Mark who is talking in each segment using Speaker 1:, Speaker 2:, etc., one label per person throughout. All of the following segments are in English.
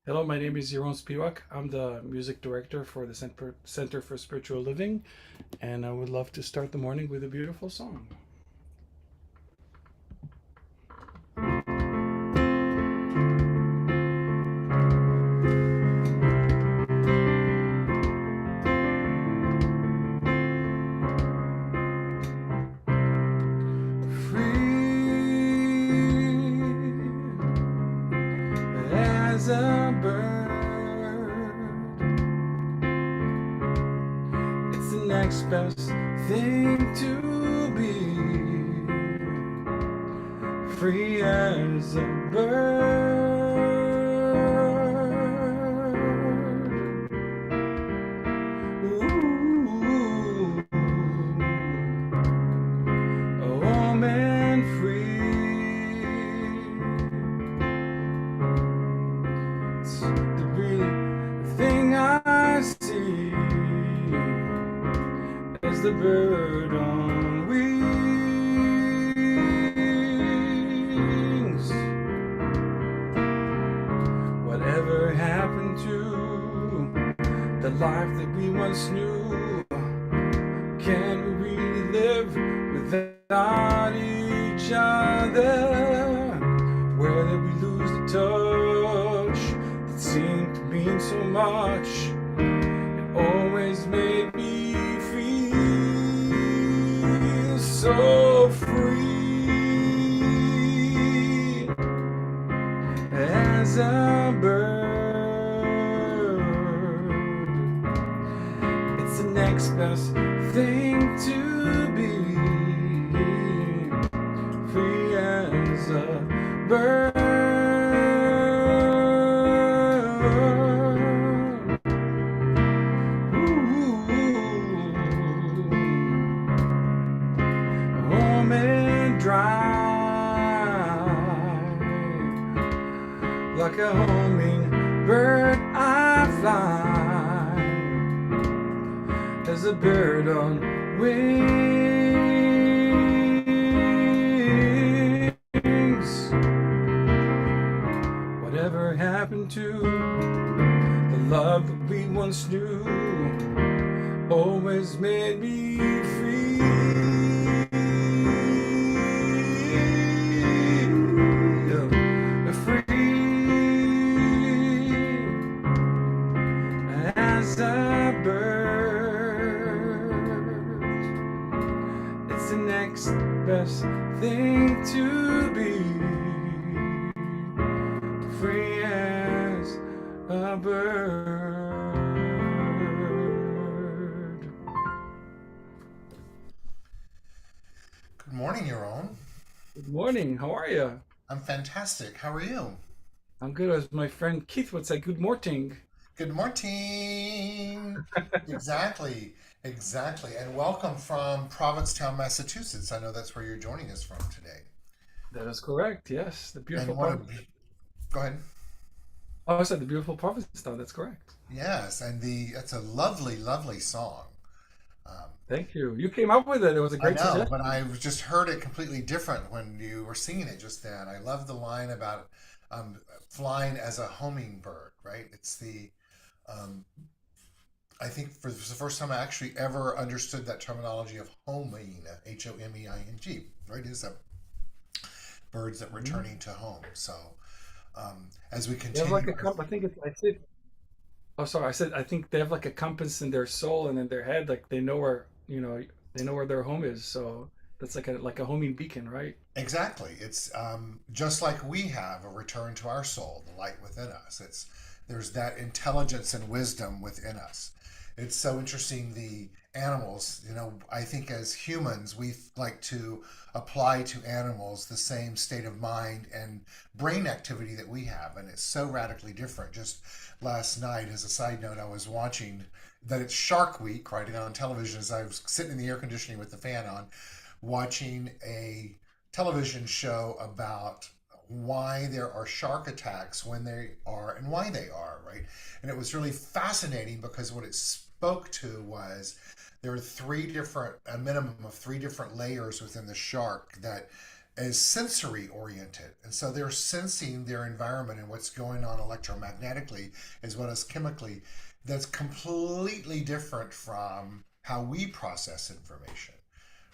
Speaker 1: Hello, my name is Jeroen Spiewak. I'm the music director for the Center for Spiritual Living, and I would love to start the morning with a beautiful song. Free as a bird, it's the next best thing to be. Free as a bird. Ooh, a woman free. It's the really thing I see as the bird on wings. Whatever happened to the life that we once knew? Can we really live without each other? Where did we lose the touch that seemed to mean so much? It always made me feel so free as a bird. It's the next best thing to be. Free as a bird. Ooh, warm and dry, like a hummingbird I fly, as a bird on wings. Whatever happened to the love that we once knew? Always made me feel free as a bird. It's the next best thing to be. Free as a bird.
Speaker 2: Good morning, Yaron.
Speaker 1: Good morning. How are you?
Speaker 2: I'm fantastic. How are you?
Speaker 1: I'm good. As my friend Keith would say, good morning.
Speaker 2: Good morning. Exactly, exactly. And welcome from Provincetown, Massachusetts. I know that's where you're joining us from today.
Speaker 1: That is correct. Yes, the beautiful
Speaker 2: And what a,
Speaker 1: province.
Speaker 2: go ahead.
Speaker 1: Oh, I said the beautiful province. Though that's correct.
Speaker 2: Yes, and that's a lovely, lovely song. Um,
Speaker 1: Thank you. You came up with it. It was a
Speaker 2: I
Speaker 1: great
Speaker 2: know, but
Speaker 1: suggestion.
Speaker 2: I just heard it completely different when you were singing it just then. I love the line about um, flying as a hummingbird, right? Um, I think for the first time I actually ever understood that terminology of homing, Homing, right? Is that birds that
Speaker 1: Mhm.
Speaker 2: returning to home. So as we
Speaker 1: They have
Speaker 2: continue,
Speaker 1: like a comp. I think it's. I said. Oh, sorry. I said. I think they have like a compass in their soul and in their head. Like they know where they know where their home is. So that's like a homing beacon, right?
Speaker 2: exactly, it's just like we have a return to our soul, the light within us. There's that intelligence and wisdom within us. It's so interesting. The animals, I think as humans, we like to apply to animals the same state of mind and brain activity that we have, and it's so radically different. Just last night, as a side note, I was watching that it's Shark Week, right, on television as I was sitting in the air conditioning with the fan on, watching a television show about why there are shark attacks when they are and why they are, right? And it was really fascinating because what it spoke to was there are a minimum of three different layers within the shark that is sensory oriented. And so they're sensing their environment and what's going on electromagnetically as well as chemically. That's completely different from how we process information,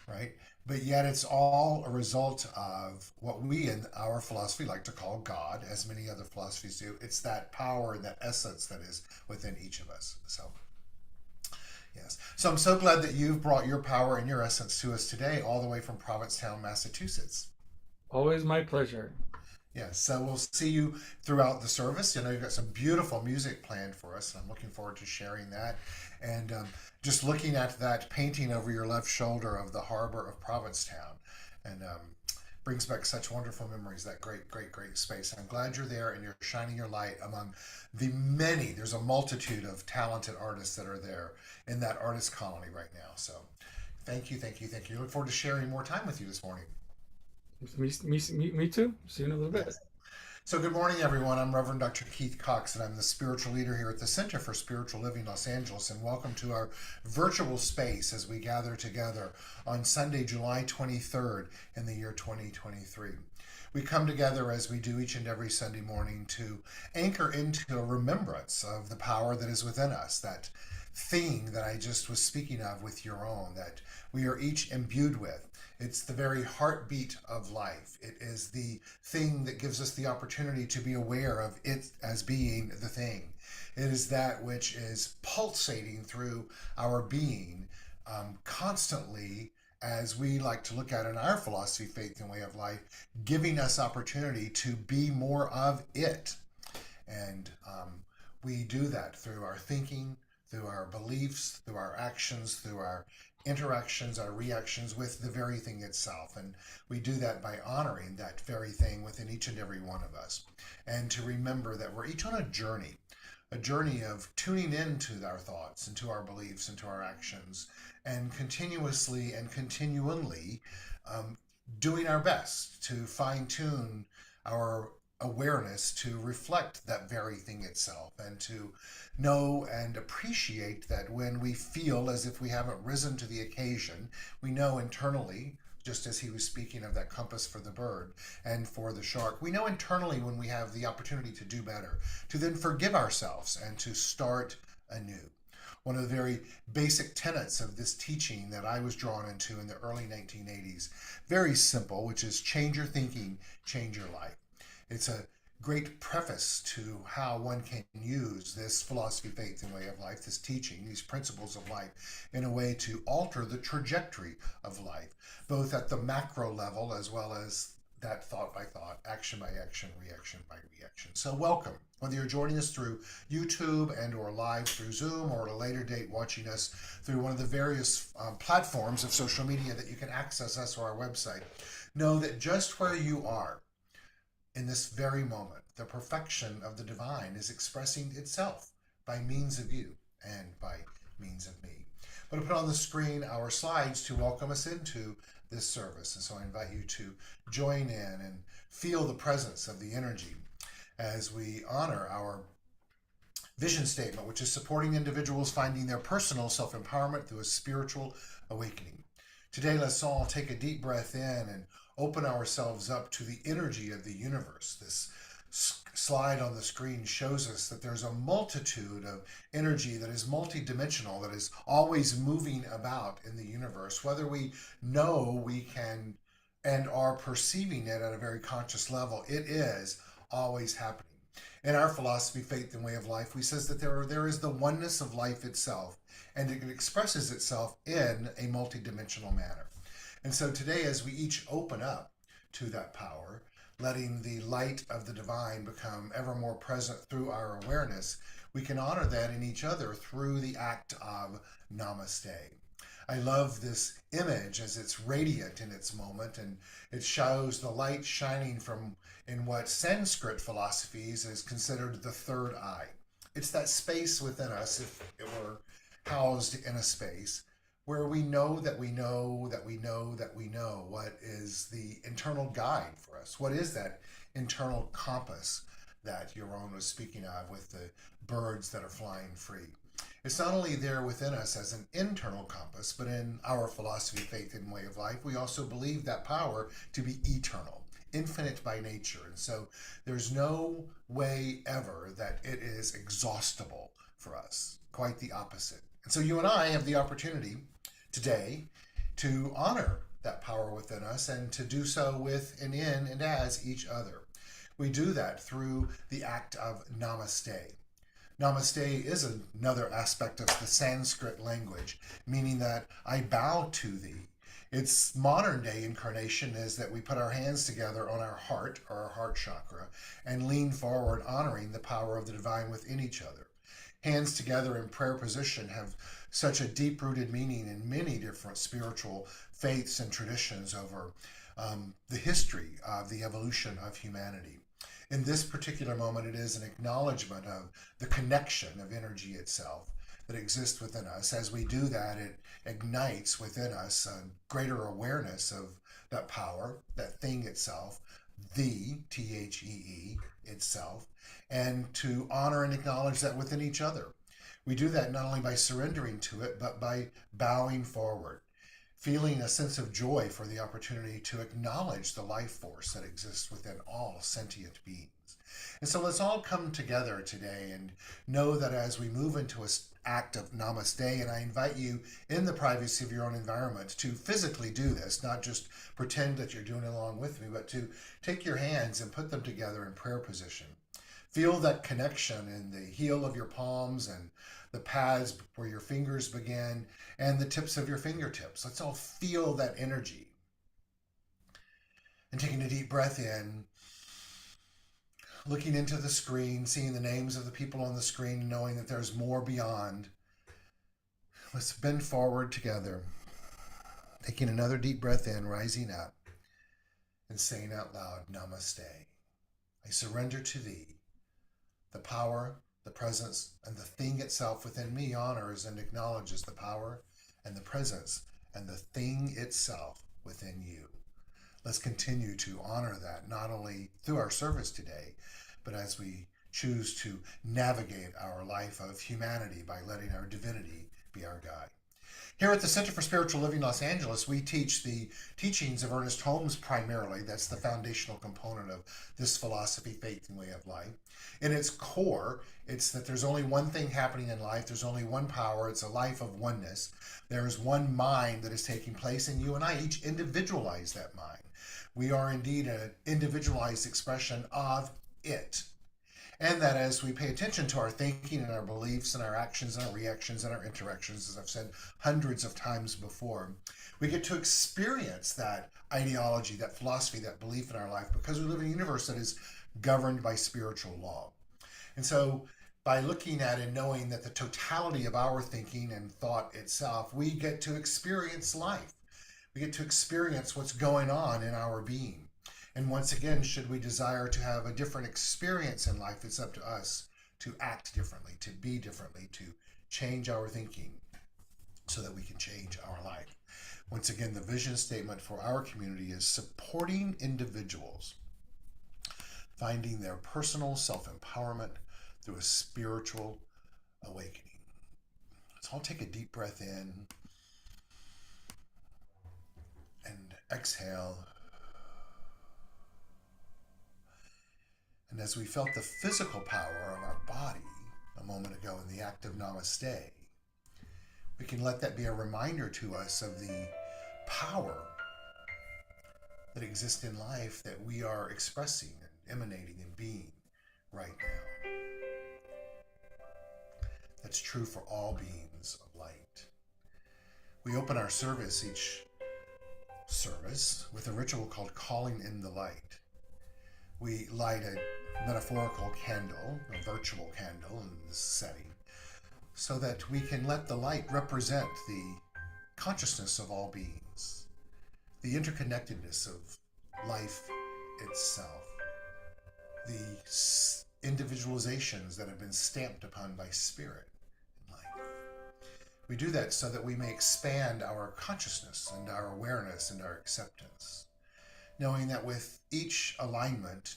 Speaker 2: right? But yet it's all a result of what we in our philosophy like to call God, as many other philosophies do. It's that power and that essence that is within each of us. So, yes. So I'm so glad that you've brought your power and your essence to us today, all the way from Provincetown, Massachusetts.
Speaker 1: Always my pleasure.
Speaker 2: Yes, so we'll see you throughout the service. You know, you've got some beautiful music planned for us, and I'm looking forward to sharing that. And just looking at that painting over your left shoulder of the harbor of Provincetown, and brings back such wonderful memories. That great, great, great space. I'm glad you're there and you're shining your light among the many. There's a multitude of talented artists that are there in that artist colony right now. So, thank you, thank you, thank you. I look forward to sharing more time with you this morning.
Speaker 1: Me too. See you in a little bit.
Speaker 2: Yes. So, good morning, everyone. I'm Reverend Dr. Keith Cox, and I'm the spiritual leader here at the Center for Spiritual Living Los Angeles. And welcome to our virtual space as we gather together on Sunday, July 23rd in the year 2023. We come together as we do each and every Sunday morning to anchor into a remembrance of the power that is within us, that thing that I just was speaking of with your own, that we are each imbued with. It's the very heartbeat of life. It is the thing that gives us the opportunity to be aware of it as being the thing. It is that which is pulsating through our being constantly, as we like to look at in our philosophy, faith, and way of life, giving us opportunity to be more of it. And we do that through our thinking, through our beliefs, through our actions, through our interactions, our reactions with the very thing itself. And we do that by honoring that very thing within each and every one of us. And to remember that we're each on a journey of tuning into our thoughts, into our beliefs, into our actions, and continuously and continually um, doing our best to fine tune our awareness to reflect that very thing itself, and to know and appreciate that when we feel as if we haven't risen to the occasion, we know internally, just as he was speaking of that compass for the bird and for the shark, we know internally when we have the opportunity to do better, to then forgive ourselves and to start anew. One of the very basic tenets of this teaching that I was drawn into in the early 1980s, very simple, which is change your thinking, change your life. It's a great preface to how one can use this philosophy, faith, and way of life, this teaching, these principles of life, in a way to alter the trajectory of life, both at the macro level as well as that thought by thought, action by action, reaction by reaction. So welcome. Whether you're joining us through YouTube and or live through Zoom, or at a later date watching us through one of the various platforms of social media that you can access us or our website, know that just where you are in this very moment, the perfection of the divine is expressing itself by means of you and by means of me. But I put on the screen our slides to welcome us into this service. And so I invite you to join in and feel the presence of the energy as we honor our vision statement, which is supporting individuals finding their personal self-empowerment through a spiritual awakening. Today, let's all take a deep breath in and open ourselves up to the energy of the universe. This slide on the screen shows us that there's a multitude of energy that is multidimensional, that is always moving about in the universe, whether we know we can and are perceiving it at a very conscious level. It is always happening. In our philosophy, faith, and way of life, we says that there is the oneness of life itself, and it expresses itself in a multidimensional manner. And so today, as we each open up to that power, letting the light of the divine become ever more present through our awareness, we can honor that in each other through the act of namaste. I love this image as it's radiant in its moment, and it shows the light shining from in what Sanskrit philosophies is considered the third eye. It's that space within us, if it were housed in a space, where we know that we know that we know that we know what is the internal guide for us. What is that internal compass that Yaron was speaking of with the birds that are flying free? It's not only there within us as an internal compass, but in our philosophy, faith, and way of life, we also believe that power to be eternal, infinite by nature. And so there's no way ever that it is exhaustible for us. Quite the opposite. And so you and I have the opportunity today to honor that power within us and to do so with and in and as each other. We do that through the act of namaste. Namaste is another aspect of the Sanskrit language, meaning that I bow to thee. Its modern day incarnation is that we put our hands together on our heart, or our heart chakra, and lean forward, honoring the power of the divine within each other. Hands together in prayer position have such a deep rooted meaning in many different spiritual faiths and traditions over the history of the evolution of humanity. In this particular moment, it is an acknowledgement of the connection of energy itself that exists within us. As we do that, it ignites within us a greater awareness of that power, that thing itself, the Thee itself, and to honor and acknowledge that within each other. We do that not only by surrendering to it, but by bowing forward, feeling a sense of joy for the opportunity to acknowledge the life force that exists within all sentient beings. And so let's all come together today and know that as we move into an act of namaste, and I invite you in the privacy of your own environment to physically do this, not just pretend that you're doing it along with me, but to take your hands and put them together in prayer position. Feel that connection in the heel of your palms and the pads where your fingers begin and the tips of your fingertips. Let's all feel that energy. And taking a deep breath in, looking into the screen, seeing the names of the people on the screen, knowing that there's more beyond. Let's bend forward together, taking another deep breath in, rising up, and saying out loud, Namaste. I surrender to thee. The power, the presence, and the thing itself within me honors and acknowledges the power and the presence and the thing itself within you. Let's continue to honor that, not only through our service today, but as we choose to navigate our life of humanity by letting our divinity be our guide. Here at the Center for Spiritual Living Los Angeles, we teach the teachings of Ernest Holmes primarily. That's the foundational component of this philosophy, faith, and way of life. In its core, it's that there's only one thing happening in life. There's only one power. It's a life of oneness. There is one mind that is taking place, and you and I each individualize that mind. We are indeed an individualized expression of it. And that as we pay attention to our thinking and our beliefs and our actions and our reactions and our interactions, as I've said hundreds of times before, we get to experience that ideology, that philosophy, that belief in our life because we live in a universe that is governed by spiritual law. And so by looking at and knowing that the totality of our thinking and thought itself, we get to experience life. We get to experience what's going on in our being. And once again, should we desire to have a different experience in life, it's up to us to act differently, to be differently, to change our thinking so that we can change our life. Once again, the vision statement for our community is supporting individuals, finding their personal self-empowerment through a spiritual awakening. So I'll take a deep breath in and exhale. And as we felt the physical power of our body a moment ago in the act of namaste, we can let that be a reminder to us of the power that exists in life that we are expressing and emanating and being right now. That's true for all beings of light. We open our service, each service, with a ritual called calling in the light. We light a metaphorical candle, a virtual candle in this setting, so that we can let the light represent the consciousness of all beings, the interconnectedness of life itself, the individualizations that have been stamped upon by spirit in life. We do that so that we may expand our consciousness and our awareness and our acceptance, knowing that with each alignment,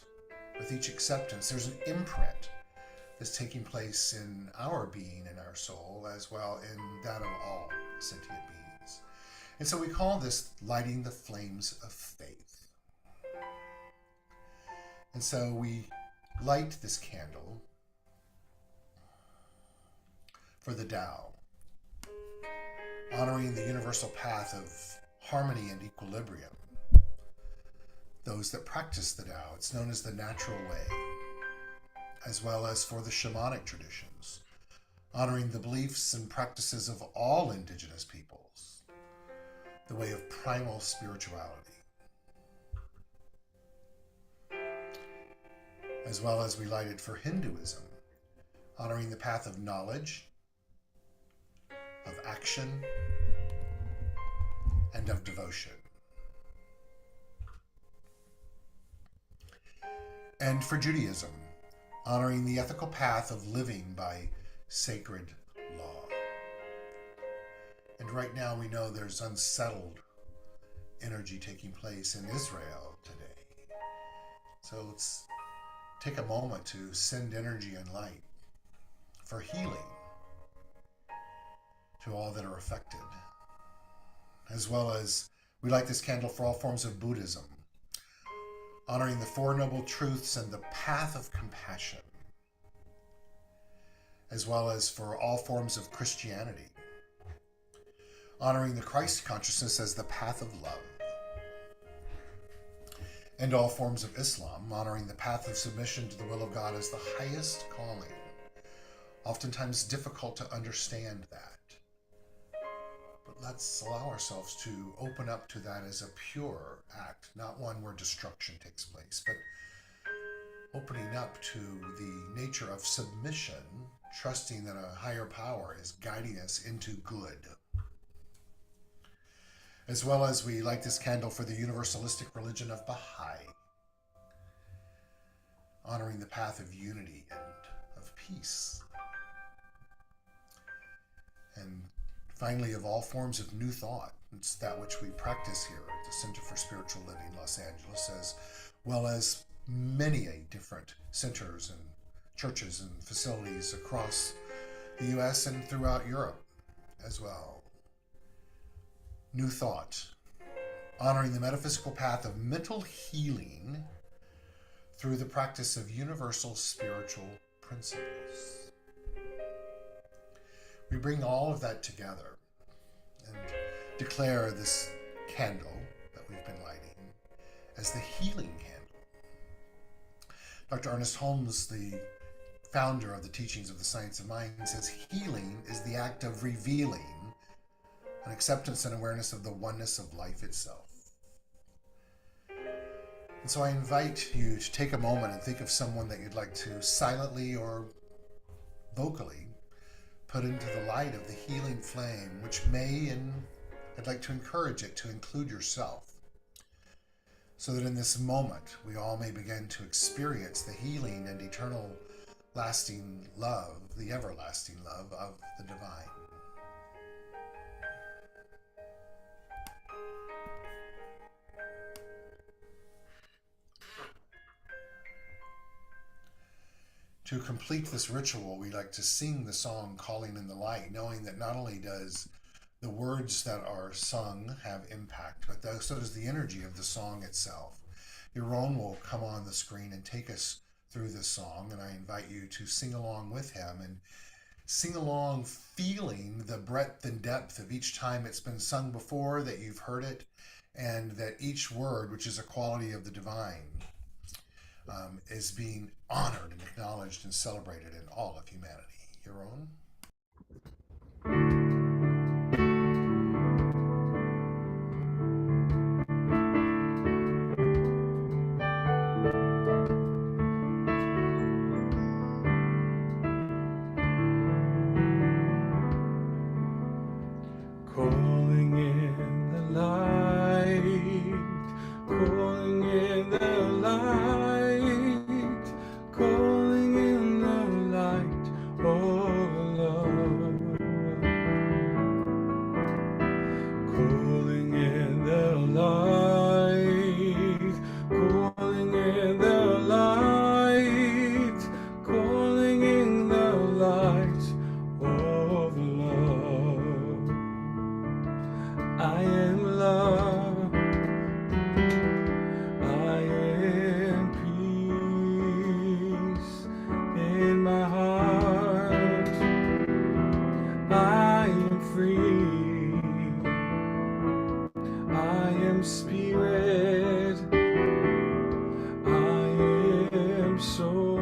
Speaker 2: with each acceptance, there's an imprint is taking place in our being, in our soul, as well in that of all sentient beings. And so we call this lighting the flames of faith. And so we light this candle for the Tao, honoring the universal path of harmony and equilibrium. Those that practice the Tao, it's known as the natural way, as well as for the shamanic traditions, honoring the beliefs and practices of all indigenous peoples, the way of primal spirituality, as well as we light it for Hinduism, honoring the path of knowledge, of action, and of devotion. And for Judaism, honoring the ethical path of living by sacred law. And right now we know there's unsettled energy taking place in Israel today. So let's take a moment to send energy and light for healing to all that are affected, as well as we light this candle for all forms of Buddhism, honoring the Four Noble Truths and the path of compassion, as well as for all forms of Christianity, honoring the Christ consciousness as the path of love, and all forms of Islam, honoring the path of submission to the will of God as the highest calling. Oftentimes difficult to understand that. But let's allow ourselves to open up to that as a pure act, not one where destruction takes place, but opening up to the nature of submission, trusting that a higher power is guiding us into good. As well as we light this candle for the universalistic religion of Baha'i, honoring the path of unity and of peace. And finally, of all forms of new thought, it's that which we practice here at the Center for Spiritual Living, Los Angeles, as well as many different centers and churches and facilities across the U.S. and throughout Europe as well. New thought, honoring the metaphysical path of mental healing through the practice of universal spiritual principles. We bring all of that together and declare this candle that we've been lighting as the healing candle. Dr. Ernest Holmes, the founder of the Teachings of the Science of Mind, says healing is the act of revealing an acceptance and awareness of the oneness of life itself. And so I invite you to take a moment and think of someone that you'd like to silently or vocally put into the light of the healing flame, which may, and I'd like to encourage it to include yourself, so that in this moment we all may begin to experience the healing and eternal lasting love, the everlasting love of the divine. To complete this ritual, we like to sing the song Calling in the Light, knowing that not only does the words that are sung have impact, but so does the energy of the song itself. Yaron will come on the screen and take us through this song, and I invite you to sing along with him and sing along feeling the breadth and depth of each time it's been sung before, that you've heard it, and that each word, which is a quality of the divine, is being honored and acknowledged and celebrated in all of humanity. Yaron?
Speaker 1: Calling in the light, calling in the light, calling in the light, oh soul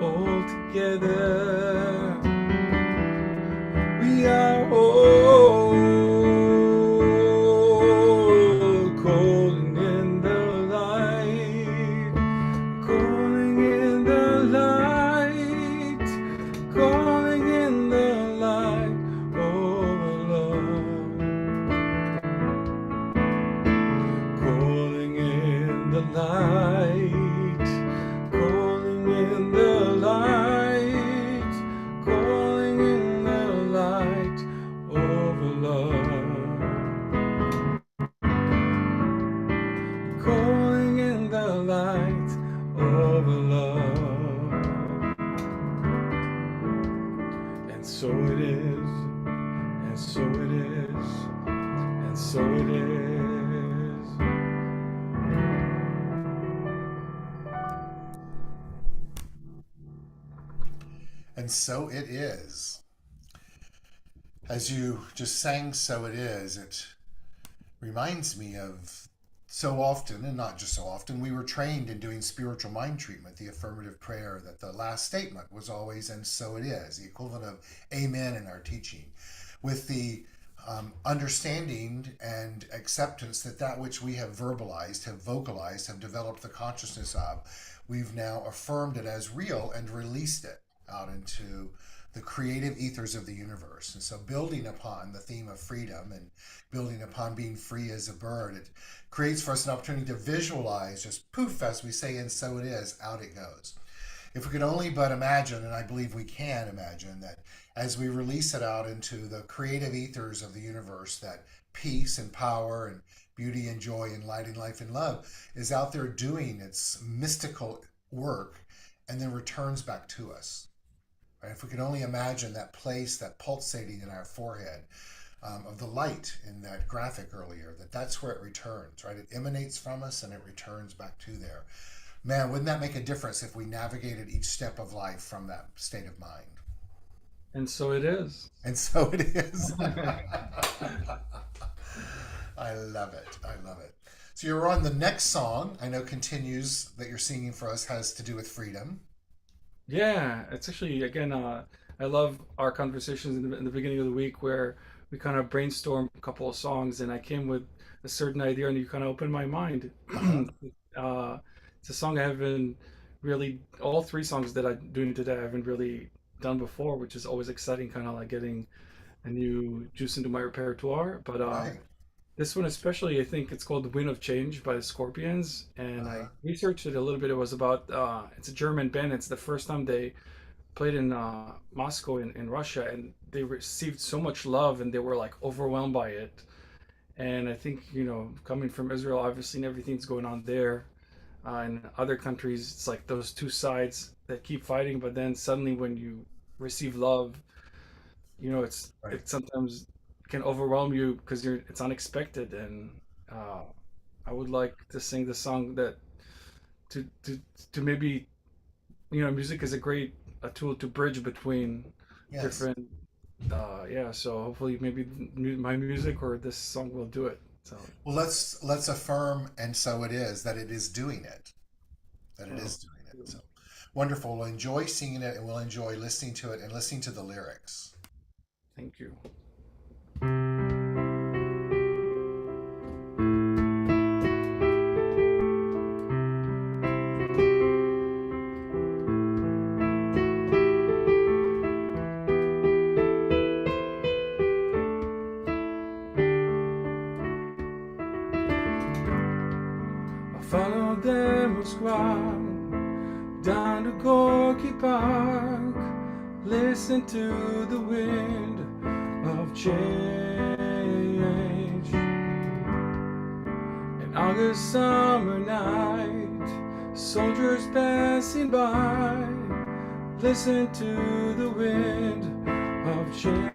Speaker 1: all together. We are whole, calling in the light, calling in the light, calling in the light of love, calling in the light, calling in the light, calling in the light of love, calling in the light of love. And so it is, and so it is, and so it is.
Speaker 2: And so it is. As you just sang So It Is, it reminds me of so often, and not just so often, we were trained in doing spiritual mind treatment, the affirmative prayer, that the last statement was always, and so it is, the equivalent of amen in our teaching, with the understanding and acceptance that that which we have verbalized, have vocalized, have developed the consciousness of, we've now affirmed it as real and released it out into the creative ethers of the universe. And so, building upon the theme of freedom and building upon being free as a bird, it creates for us an opportunity to visualize, just poof, as we say, and so it is, out it goes. If we could only but imagine, and I believe we can imagine, that as we release it out into the creative ethers of the universe, that peace and power and beauty and joy and light and life and love is out there doing its mystical work and then returns back to us. Right? If we could only imagine that place, that pulsating in our forehead, of the light in that graphic earlier, that's where it returns, right? It emanates from us and it returns back to there. Man, wouldn't that make a difference if we navigated each step of life from that state of mind?
Speaker 1: And so it is.
Speaker 2: And so it is. I love it. I love it. So you're on the next song, I know continues, that you're singing for us, has to do with freedom.
Speaker 1: Yeah, it's actually again. I love our conversations in the beginning of the week where we kind of brainstorm a couple of songs, and I came with a certain idea, and you kind of opened my mind.
Speaker 2: Uh-huh.
Speaker 1: uh, it's a song I haven't really. All three songs that I'm doing today, I haven't really done before, which is always exciting. Kind of like getting a new juice into my repertoire. But
Speaker 2: Right.
Speaker 1: this one especially, I think it's called "The Wind of Change" by the Scorpions, and
Speaker 2: Uh-huh.
Speaker 1: I researched it a little bit. It was about it's a German band. It's the first time they played in Moscow in Russia, and they received so much love, and they were like overwhelmed by it. And I think coming from Israel, obviously, and everything's going on there. In other countries, it's like those two sides that keep fighting, but then suddenly when you receive love,
Speaker 2: Right.
Speaker 1: it sometimes can overwhelm you because it's unexpected. And uh, I would like to sing the song that to to to maybe music is a great a tool to bridge between
Speaker 2: Yes.
Speaker 1: different yeah, so hopefully maybe my music or this song will do it. So
Speaker 2: Well, let's affirm, and so it is, that it is doing it. That it
Speaker 1: oh,
Speaker 2: is doing it. So wonderful. We'll enjoy singing it and we'll enjoy listening to it and listening to the lyrics.
Speaker 1: thank you. I followed them with squad down to Gorky Park, listen to the wind of change. An August summer night, soldiers passing by, listen to the wind of change.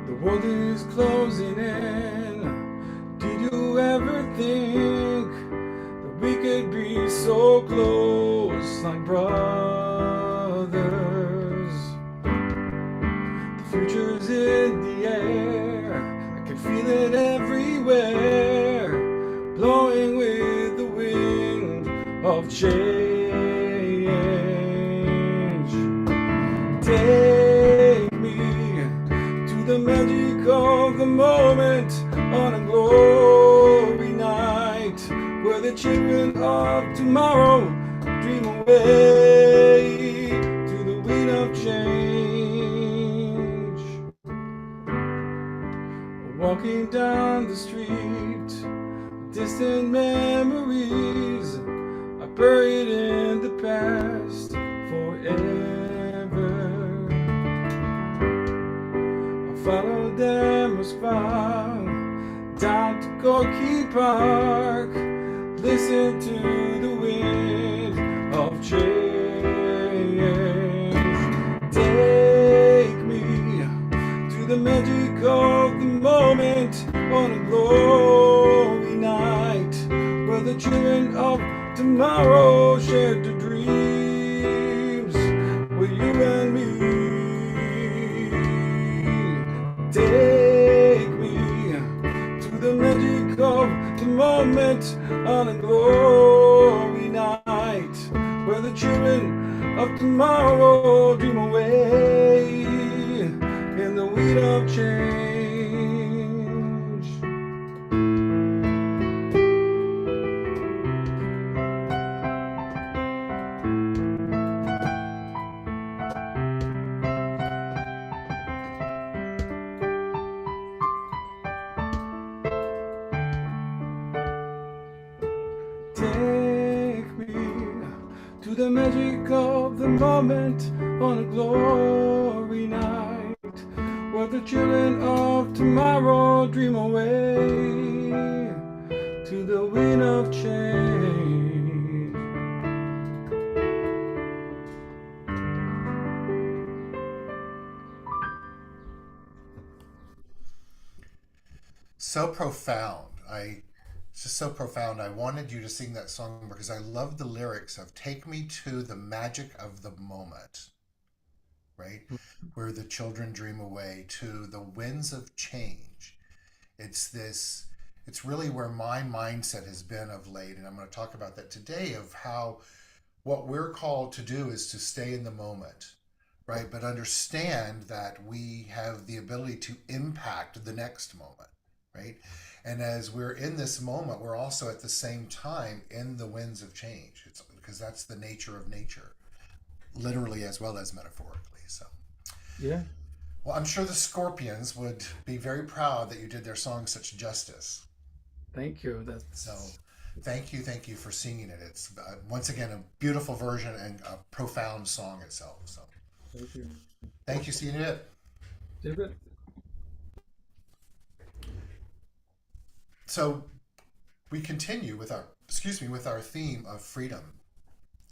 Speaker 1: The world is closing in, me so close like brothers. The future's in the air, I can feel it everywhere, blowing with the wind of change. Take me to the magic of the moment on a glory night, where the children of tomorrow dream away to the wind of change. Walking down the street, distant memories are buried in the past forever. I follow them as far down to Gorky Park, listen to the wind of change. Take me to the magic of the moment on a glory night, where the children of tomorrow share the dreams with you and me. Take me to the magic of the moment on a glory night, where the children of tomorrow dream away in the wind of change. Take me to the magic of the moment on a glory night, where the children of tomorrow dream away to the wind of change.
Speaker 2: So profound. It's just so profound. I wanted you to sing that song because I love the lyrics of "Take me to the magic of the moment," right? Where the children dream away to the winds of change. It's really where my mindset has been of late, and I'm going to talk about that today, of how what we're called to do is to stay in the moment, right? But understand that we have the ability to impact the next moment, right? And as we're in this moment, we're also at the same time in the winds of change. It's because that's the nature of nature, literally as well as metaphorically. So,
Speaker 1: Yeah,
Speaker 2: well, I'm sure the Scorpions would be very proud that you did their song such justice.
Speaker 1: thank you.
Speaker 2: So, thank you for singing it. It's once again a beautiful version and a profound song itself. So,
Speaker 1: Thank you.
Speaker 2: thank you. See you in a bit.
Speaker 1: David?
Speaker 2: So, we continue with our theme of freedom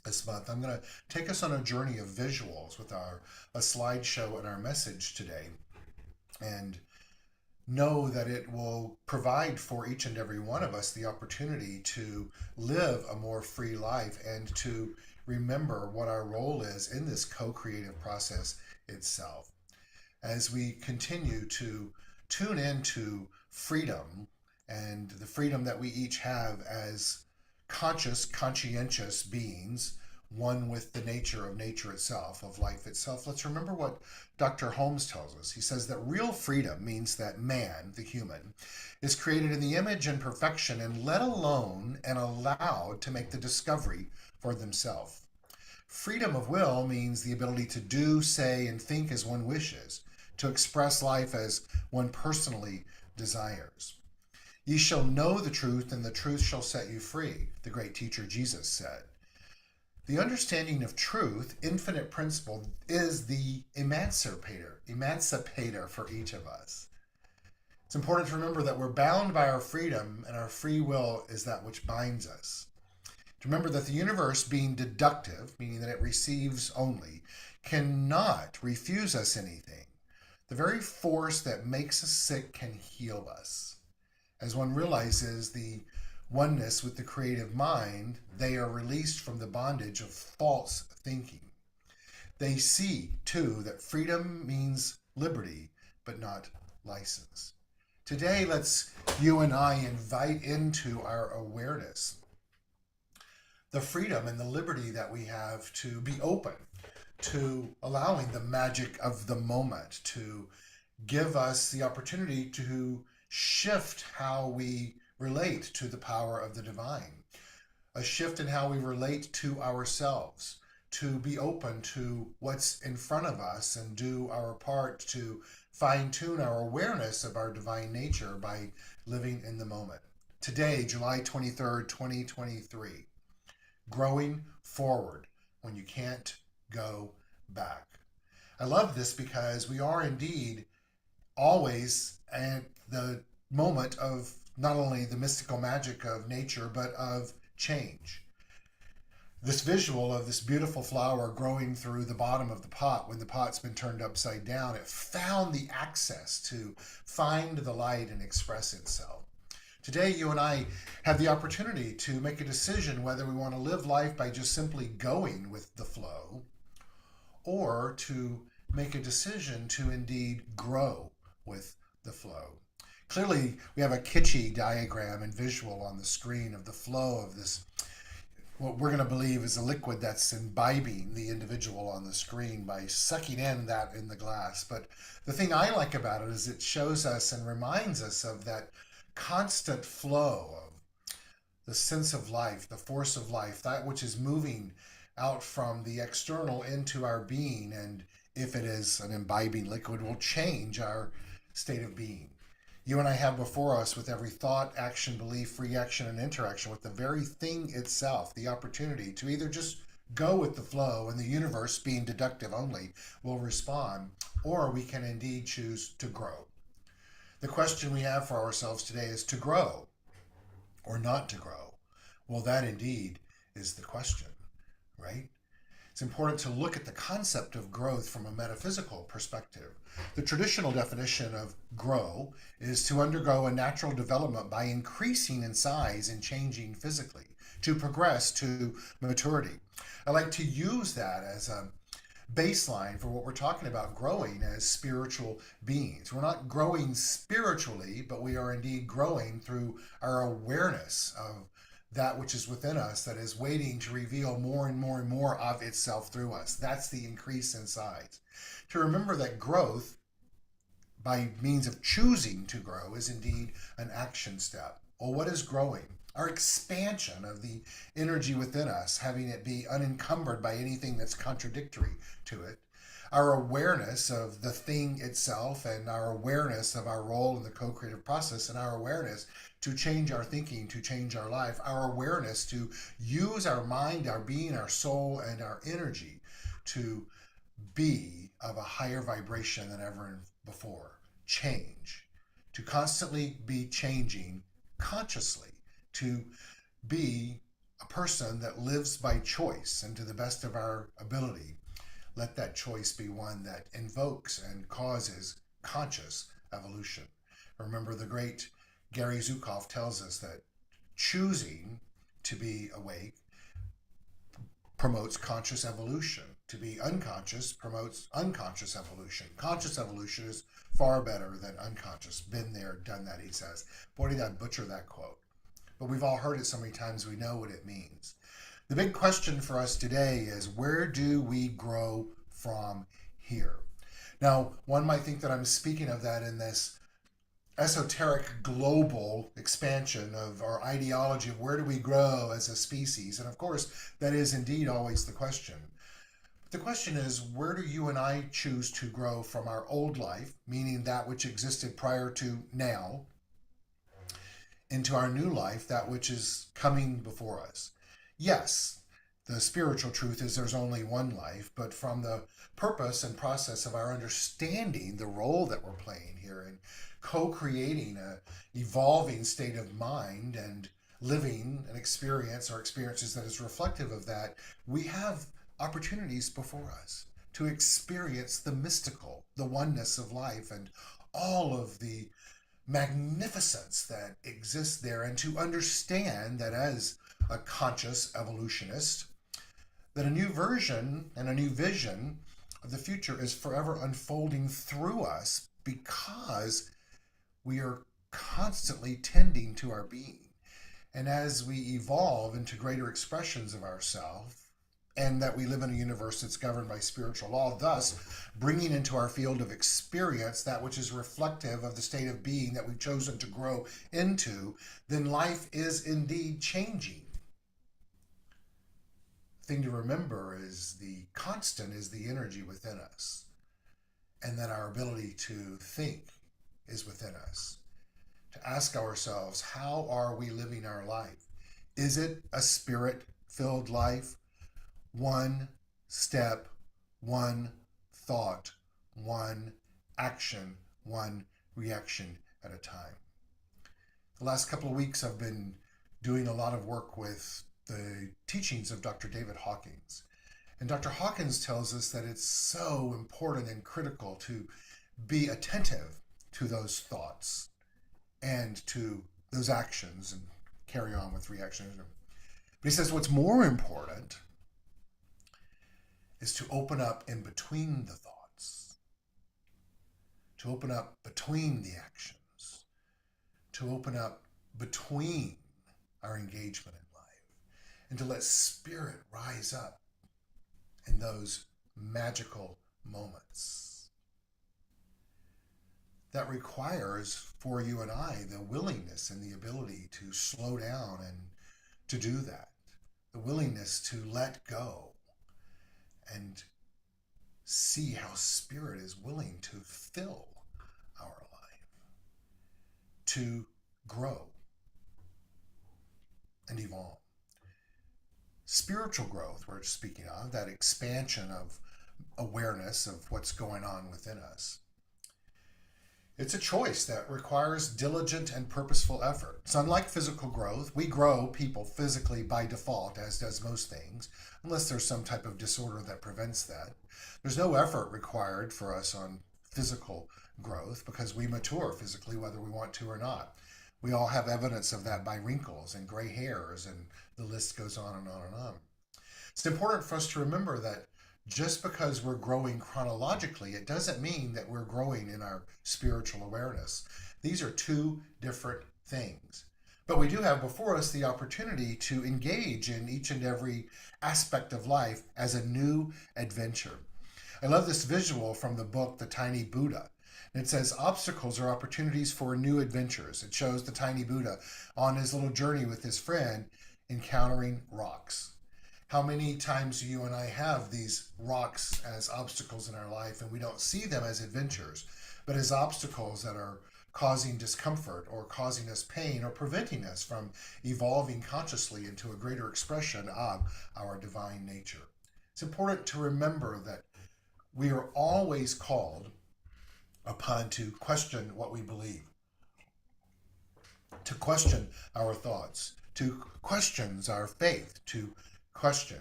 Speaker 2: this month. I'm going to take us on a journey of visuals with a slideshow and our message today, and know that it will provide for each and every one of us the opportunity to live a more free life and to remember what our role is in this co-creative process itself. As we continue to tune into freedom and the freedom that we each have as conscious, conscientious beings, one with the nature of nature itself, of life itself. Let's remember what Dr. Holmes tells us. He says that real freedom means that man, the human, is created in the image and perfection and let alone and allowed to make the discovery for themselves. Freedom of will means the ability to do, say, and think as one wishes, to express life as one personally desires. Ye shall know the truth, and the truth shall set you free, the great teacher Jesus said. The understanding of truth, infinite principle, is the emancipator for each of us. It's important to remember that we're bound by our freedom, and our free will is that which binds us. To remember that the universe, being deductive, meaning that it receives only, cannot refuse us anything. The very force that makes us sick can heal us. As one realizes, the oneness with the creative mind, they are released from the bondage of false thinking. They see, too, that freedom means liberty, but not license. Today, let's you and I invite into our awareness the freedom and the liberty that we have to be open to allowing the magic of the moment to give us the opportunity to shift how we relate to the power of the divine, a shift in how we relate to ourselves, to be open to what's in front of us and do our part to fine tune our awareness of our divine nature by living in the moment. Today, July 23rd, 2023, growing forward when you can't go back. I love this because we are indeed always at the moment of not only the mystical magic of nature, but of change. This visual of this beautiful flower growing through the bottom of the pot when the pot's been turned upside down, it found the access to find the light and express itself. Today, you and I have the opportunity to make a decision whether we want to live life by just simply going with the flow or to make a decision to indeed grow with the flow. Clearly, we have a kitschy diagram and visual on the screen of the flow of this, what we're going to believe is a liquid that's imbibing the individual on the screen by sucking in that in the glass. But the thing I like about it is it shows us and reminds us of that constant flow of the sense of life, the force of life, that which is moving out from the external into our being. And if it is an imbibing liquid, will change our state of being. You and I have before us, with every thought, action, belief, reaction, and interaction with the very thing itself, the opportunity to either just go with the flow and the universe, being deductive only, will respond, or we can indeed choose to grow. The question we have for ourselves today is to grow or not to grow. Well, that indeed is the question, right? It's important to look at the concept of growth from a metaphysical perspective. The traditional definition of grow is to undergo a natural development by increasing in size and changing physically, to progress to maturity. I like to use that as a baseline for what we're talking about growing as spiritual beings. We're not growing spiritually, but we are indeed growing through our awareness of that which is within us that is waiting to reveal more and more and more of itself through us. That's the increase in size. To remember that growth, by means of choosing to grow, is indeed an action step. Well, what is growing? Our expansion of the energy within us, having it be unencumbered by anything that's contradictory to it. Our awareness of the thing itself and our awareness of our role in the co-creative process and our awareness to change our thinking, to change our life, our awareness to use our mind, our being, our soul, and our energy to be of a higher vibration than ever before. Change. To constantly be changing consciously. To be a person that lives by choice and to the best of our ability. Let that choice be one that invokes and causes conscious evolution. Remember, the great Gary Zukav tells us that choosing to be awake promotes conscious evolution. To be unconscious promotes unconscious evolution. Conscious evolution is far better than unconscious. Been there, done that, he says. Boy, did I butcher that quote. But we've all heard it so many times we know what it means. The big question for us today is, where do we grow from here? Now, one might think that I'm speaking of that in this esoteric global expansion of our ideology of where do we grow as a species. And of course, that is indeed always the question. But the question is, where do you and I choose to grow from our old life, meaning that which existed prior to now, into our new life, that which is coming before us? Yes, the spiritual truth is there's only one life, but from the purpose and process of our understanding the role that we're playing here in co-creating a evolving state of mind and living an experience or experiences that is reflective of that, we have opportunities before us to experience the mystical, the oneness of life, and all of the magnificence that exists there, and to understand that as a conscious evolutionist, that a new version and a new vision of the future is forever unfolding through us because we are constantly tending to our being. And as we evolve into greater expressions of ourselves, and that we live in a universe that's governed by spiritual law, thus bringing into our field of experience that which is reflective of the state of being that we've chosen to grow into, then life is indeed changing. The thing to remember is the constant is the energy within us, and that our ability to think is within us. To ask ourselves, how are we living our life? Is it a spirit-filled life? One step, one thought, one action, one reaction at a time. The last couple of weeks I've been doing a lot of work with the teachings of Dr. David Hawkins. And Dr. Hawkins tells us that it's so important and critical to be attentive to those thoughts and to those actions and carry on with reactions. But he says what's more important is to open up in between the thoughts, to open up between the actions, to open up between our engagement in life, and to let spirit rise up in those magical moments. That requires for you and I the willingness and the ability to slow down and to do that, the willingness to let go and see how spirit is willing to fill our life, to grow and evolve. Spiritual growth, we're speaking of, that expansion of awareness of what's going on within us. It's a choice that requires diligent and purposeful effort. So unlike physical growth, we grow people physically by default, as does most things, unless there's some type of disorder that prevents that. There's no effort required for us on physical growth because we mature physically whether we want to or not. We all have evidence of that by wrinkles and gray hairs, and the list goes on and on and on. It's important for us to remember that just because we're growing chronologically, it doesn't mean that we're growing in our spiritual awareness. These are two different things. But we do have before us the opportunity to engage in each and every aspect of life as a new adventure. I love this visual from the book, The Tiny Buddha. And it says, obstacles are opportunities for new adventures. It shows the tiny Buddha on his little journey with his friend, encountering rocks. How many times do you and I have these rocks as obstacles in our life, and we don't see them as adventures, but as obstacles that are causing discomfort or causing us pain or preventing us from evolving consciously into a greater expression of our divine nature. It's important to remember that we are always called upon to question what we believe, to question our thoughts, to question our faith, to question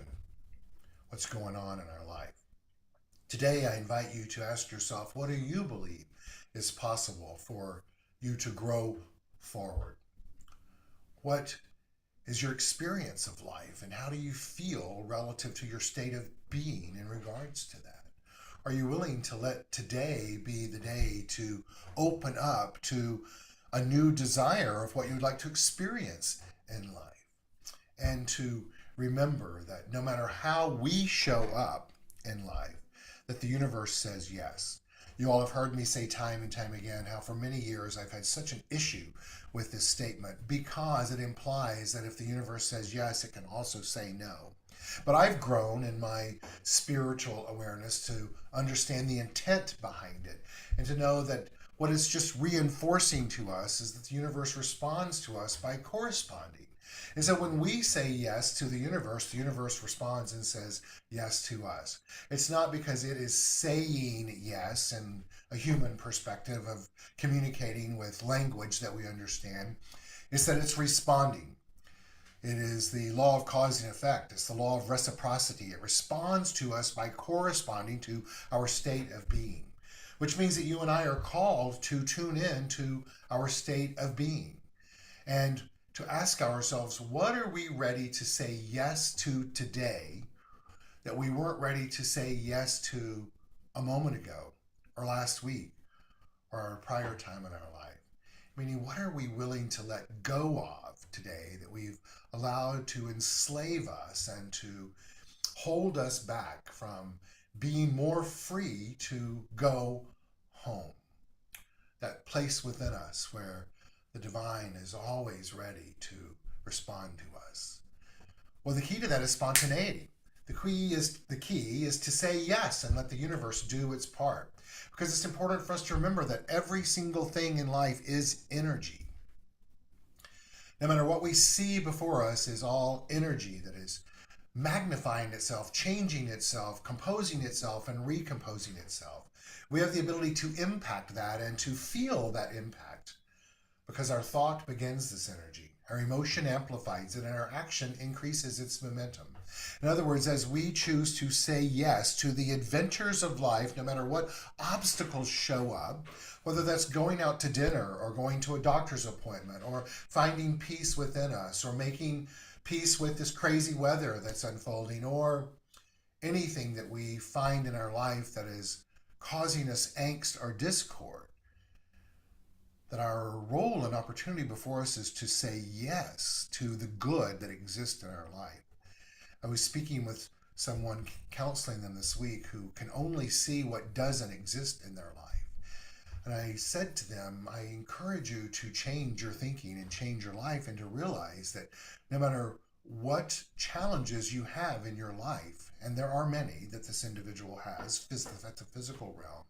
Speaker 2: what's going on in our life. Today, I invite you to ask yourself, what do you believe is possible for you to grow forward? What is your experience of life, and how do you feel relative to your state of being in regards to that? Are you willing to let today be the day to open up to a new desire of what you'd like to experience in life? And to remember that no matter how we show up in life, that the universe says yes. You all have heard me say time and time again how for many years I've had such an issue with this statement because it implies that if the universe says yes, it can also say no. But I've grown in my spiritual awareness to understand the intent behind it and to know that what it's just reinforcing to us is that the universe responds to us by corresponding. And so when we say yes to the universe responds and says yes to us. It's not because it is saying yes in a human perspective of communicating with language that we understand. It's that it's responding. It is the law of cause and effect. It's the law of reciprocity. It responds to us by corresponding to our state of being. which means that you and I are called to tune in to our state of being and to ask ourselves, what are we ready to say yes to today that we weren't ready to say yes to a moment ago or last week or a prior time in our life? Meaning, what are we willing to let go of today that we've allowed to enslave us and to hold us back from being more free to go home? That place within us where the divine is always ready to respond to us. Well, the key to that is spontaneity. The key is to say yes and let the universe do its part. Because it's important for us to remember that every single thing in life is energy. No matter what we see before us is all energy that is magnifying itself, changing itself, composing itself, and recomposing itself. We have the ability to impact that and to feel that impact because our thought begins this energy. Our emotion amplifies it, and our action increases its momentum. In other words, as we choose to say yes to the adventures of life, no matter what obstacles show up, whether that's going out to dinner or going to a doctor's appointment or finding peace within us or making peace with this crazy weather that's unfolding or anything that we find in our life that is causing us angst or discord, that our role and opportunity before us is to say yes to the good that exists in our life. I was speaking with someone, counseling them this week, who can only see what doesn't exist in their life. And I said to them, I encourage you to change your thinking and change your life and to realize that no matter what challenges you have in your life, and there are many that this individual has, that's a physical realm,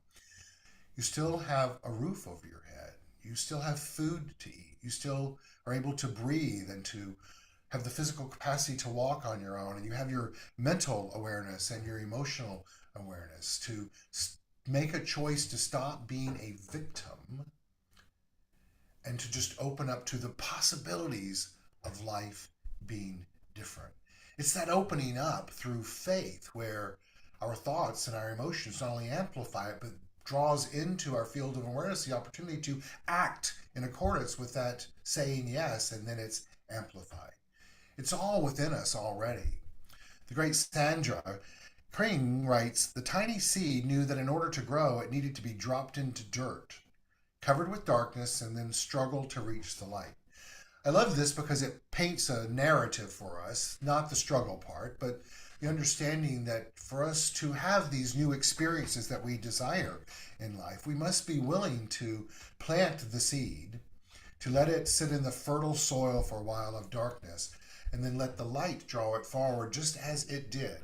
Speaker 2: you still have a roof over your head. You still have food to eat. You still are able to breathe and to have the physical capacity to walk on your own. And you have your mental awareness and your emotional awareness to make a choice to stop being a victim and to just open up to the possibilities of life being different. It's that opening up through faith where our thoughts and our emotions not only amplify it, but draws into our field of awareness the opportunity to act in accordance with that saying yes, and then it's amplified. It's all within us already. The great Sandra Kring writes, the tiny seed knew that in order to grow, it needed to be dropped into dirt, covered with darkness, and then struggle to reach the light. I love this because it paints a narrative for us, not the struggle part, but the understanding that for us to have these new experiences that we desire in life, we must be willing to plant the seed, to let it sit in the fertile soil for a while of darkness, and then let the light draw it forward just as it did.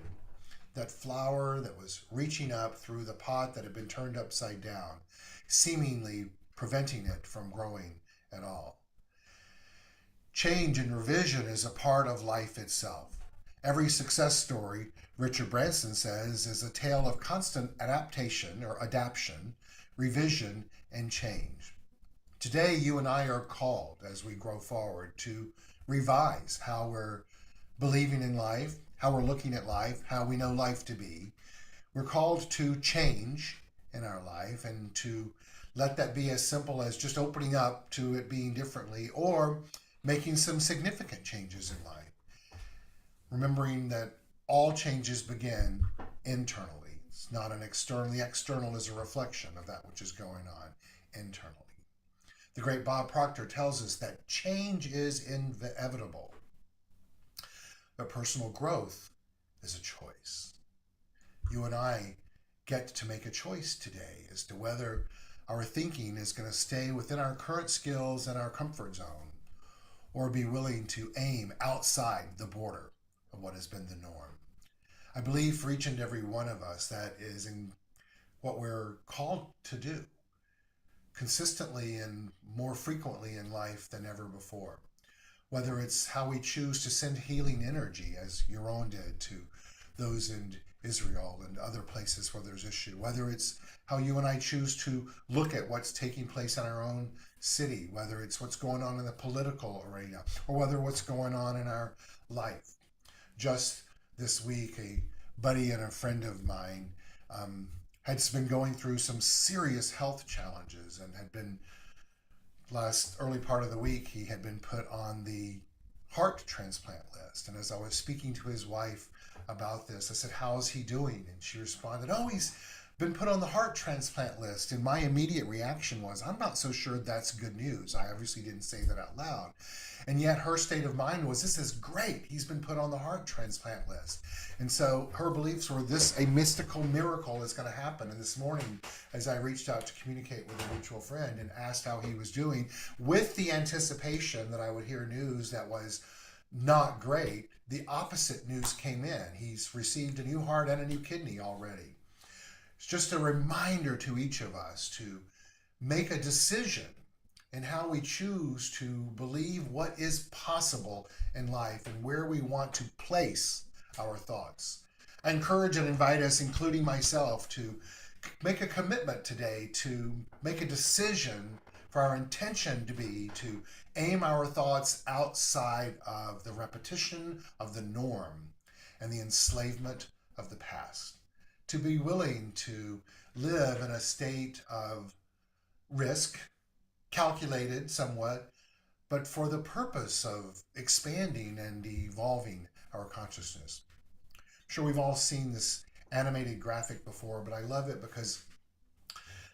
Speaker 2: That flower that was reaching up through the pot that had been turned upside down, seemingly preventing it from growing at all. Change and revision is a part of life itself. Every success story, Richard Branson says, is a tale of constant adaptation or adaption, revision, and change. Today, you and I are called, as we grow forward, to revise how we're believing in life, how we're looking at life, how we know life to be. We're called to change in our life and to let that be as simple as just opening up to it being differently or making some significant changes in life. Remembering that all changes begin internally. It's not an external. The external is a reflection of that which is going on internally. The great Bob Proctor tells us that change is inevitable, but personal growth is a choice. You and I get to make a choice today as to whether our thinking is going to stay within our current skills and our comfort zone, or be willing to aim outside the border of what has been the norm. I believe for each and every one of us that is in what we're called to do consistently and more frequently in life than ever before. Whether it's how we choose to send healing energy, as Yaron did, to those in Israel and other places where there's issue, whether it's how you and I choose to look at what's taking place in our own city, whether it's what's going on in the political arena, or whether what's going on in our life. Just this week, a buddy and a friend of mine had been going through some serious health challenges and had been, last early part of the week, he had been put on the heart transplant list. And as I was speaking to his wife about this, I said, "How's he doing?" And she responded, "Oh, he's been put on the heart transplant list." And my immediate reaction was, I'm not so sure that's good news. I obviously didn't say that out loud. And yet her state of mind was, this is great. He's been put on the heart transplant list. And so her beliefs were, this a mystical miracle is going to happen. And this morning, as I reached out to communicate with a mutual friend and asked how he was doing, with the anticipation that I would hear news that was not great, the opposite news came in. He's received a new heart and a new kidney already. It's just a reminder to each of us to make a decision in how we choose to believe what is possible in life and where we want to place our thoughts. I encourage and invite us, including myself, to make a commitment today to make a decision for our intention to be to aim our thoughts outside of the repetition of the norm and the enslavement of the past. To be willing to live in a state of risk, calculated somewhat, but for the purpose of expanding and evolving our consciousness. I'm sure we've all seen this animated graphic before, but I love it because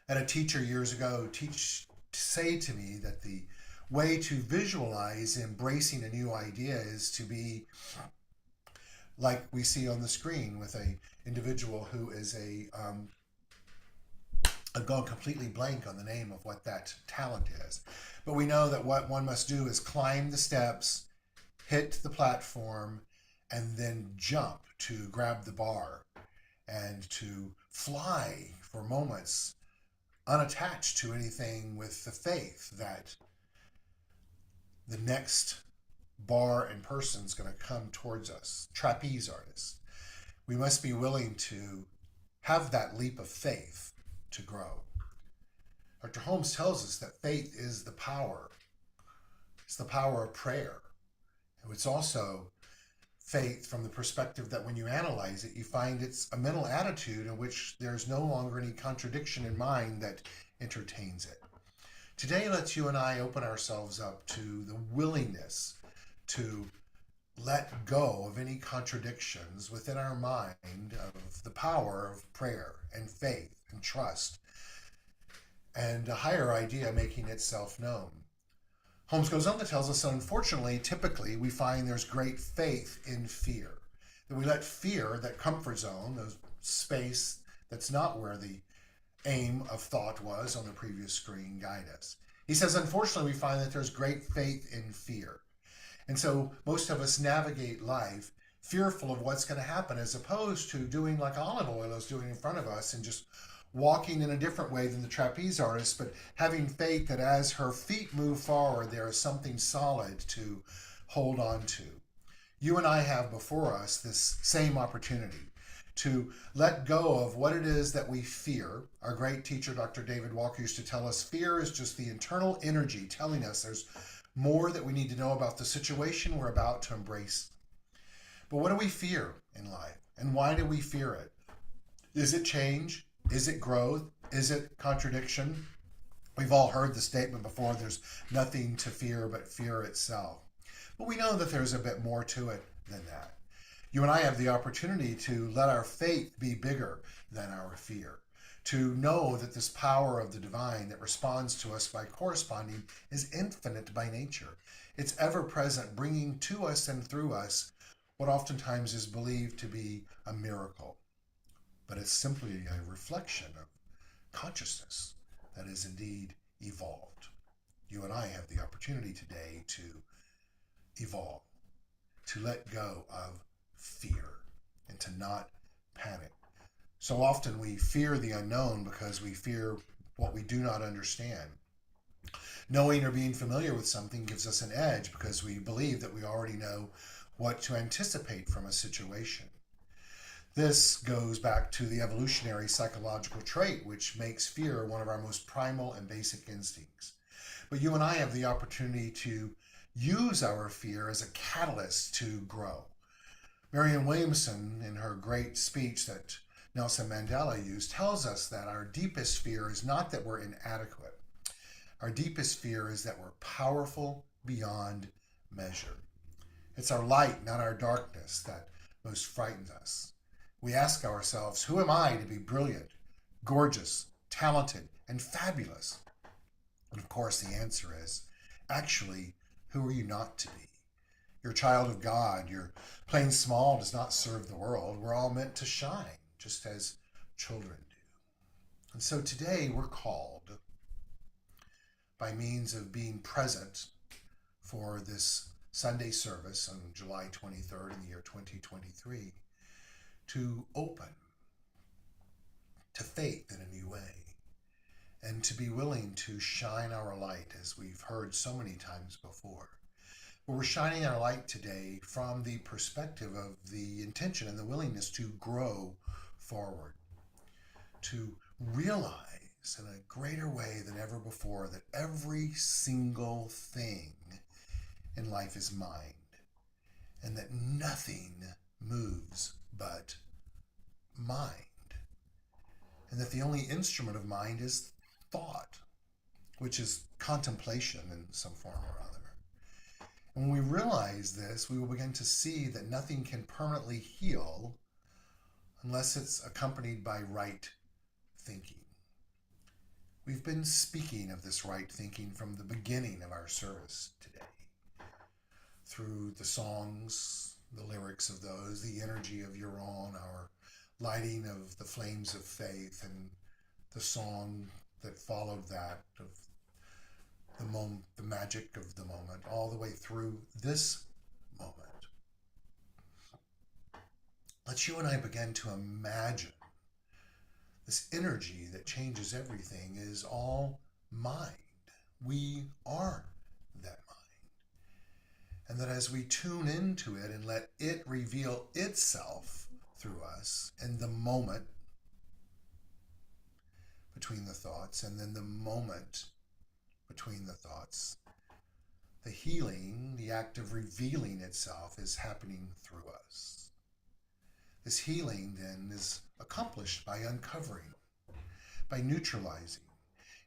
Speaker 2: I had a teacher years ago say to me that the way to visualize embracing a new idea is to be like we see on the screen with a individual who is I've gone completely blank on the name of what that talent is. But we know that what one must do is climb the steps, hit the platform, and then jump to grab the bar and to fly for moments unattached to anything, with the faith that the next bar and person is going to come towards us. Trapeze artists. We must be willing to have that leap of faith to grow. Dr. Holmes tells us that faith is the power. It's the power of prayer. It's also faith from the perspective that when you analyze it, you find it's a mental attitude in which there's no longer any contradiction in mind that entertains it. Today, let's you and I open ourselves up to the willingness to let go of any contradictions within our mind of the power of prayer and faith and trust and a higher idea making itself known. Holmes goes on to tell us that unfortunately, typically, we find there's great faith in fear. That we let fear, that comfort zone, the space that's not where the aim of thought was on the previous screen, guide us. He says, unfortunately, we find that there's great faith in fear. And so most of us navigate life fearful of what's going to happen, as opposed to doing like olive oil is doing in front of us and just walking in a different way than the trapeze artist, but having faith that as her feet move forward, there is something solid to hold on to. You and I have before us this same opportunity to let go of what it is that we fear. Our great teacher, Dr. David Walker, used to tell us fear is just the internal energy telling us there's more that we need to know about the situation we're about to embrace. But what do we fear in life? And why do we fear it? Is it change? Is it growth? Is it contradiction? We've all heard the statement before, there's nothing to fear but fear itself. But we know that there's a bit more to it than that. You and I have the opportunity to let our faith be bigger than our fear, to know that this power of the divine that responds to us by corresponding is infinite by nature. It's ever present, bringing to us and through us what oftentimes is believed to be a miracle. But it's simply a reflection of consciousness that is indeed evolved. You and I have the opportunity today to evolve, to let go of fear and to not panic. So often we fear the unknown because we fear what we do not understand. Knowing or being familiar with something gives us an edge because we believe that we already know what to anticipate from a situation. This goes back to the evolutionary psychological trait, which makes fear one of our most primal and basic instincts. But you and I have the opportunity to use our fear as a catalyst to grow. Marianne Williamson, in her great speech that Nelson Mandela used tells us that our deepest fear is not that we're inadequate. Our deepest fear is that we're powerful beyond measure. It's our light, not our darkness, that most frightens us. We ask ourselves, who am I to be brilliant, gorgeous, talented, and fabulous? And of course, the answer is, actually, who are you not to be? You're a child of God. Your playing small does not serve the world. We're all meant to shine, just as children do. And so today we're called, by means of being present for this Sunday service on July 23rd in the year 2023, to open to faith in a new way, and to be willing to shine our light, as we've heard so many times before. But we're shining our light today from the perspective of the intention and the willingness to grow forward, to realize in a greater way than ever before that every single thing in life is mind, and that nothing moves but mind, and that the only instrument of mind is thought, which is contemplation in some form or other. And when we realize this, we will begin to see that nothing can permanently heal unless it's accompanied by right thinking. We've been speaking of this right thinking from the beginning of our service today, through the songs, the lyrics of those, the energy of your own, our lighting of the flames of faith, and the song that followed that of the magic of the moment, all the way through this moment. Let's you and I begin to imagine this energy that changes everything is all mind. We are that mind. And that as we tune into it and let it reveal itself through us in the moment between the thoughts, and then the moment between the thoughts, the healing, the act of revealing itself is happening through us. This healing then is accomplished by uncovering, by neutralizing,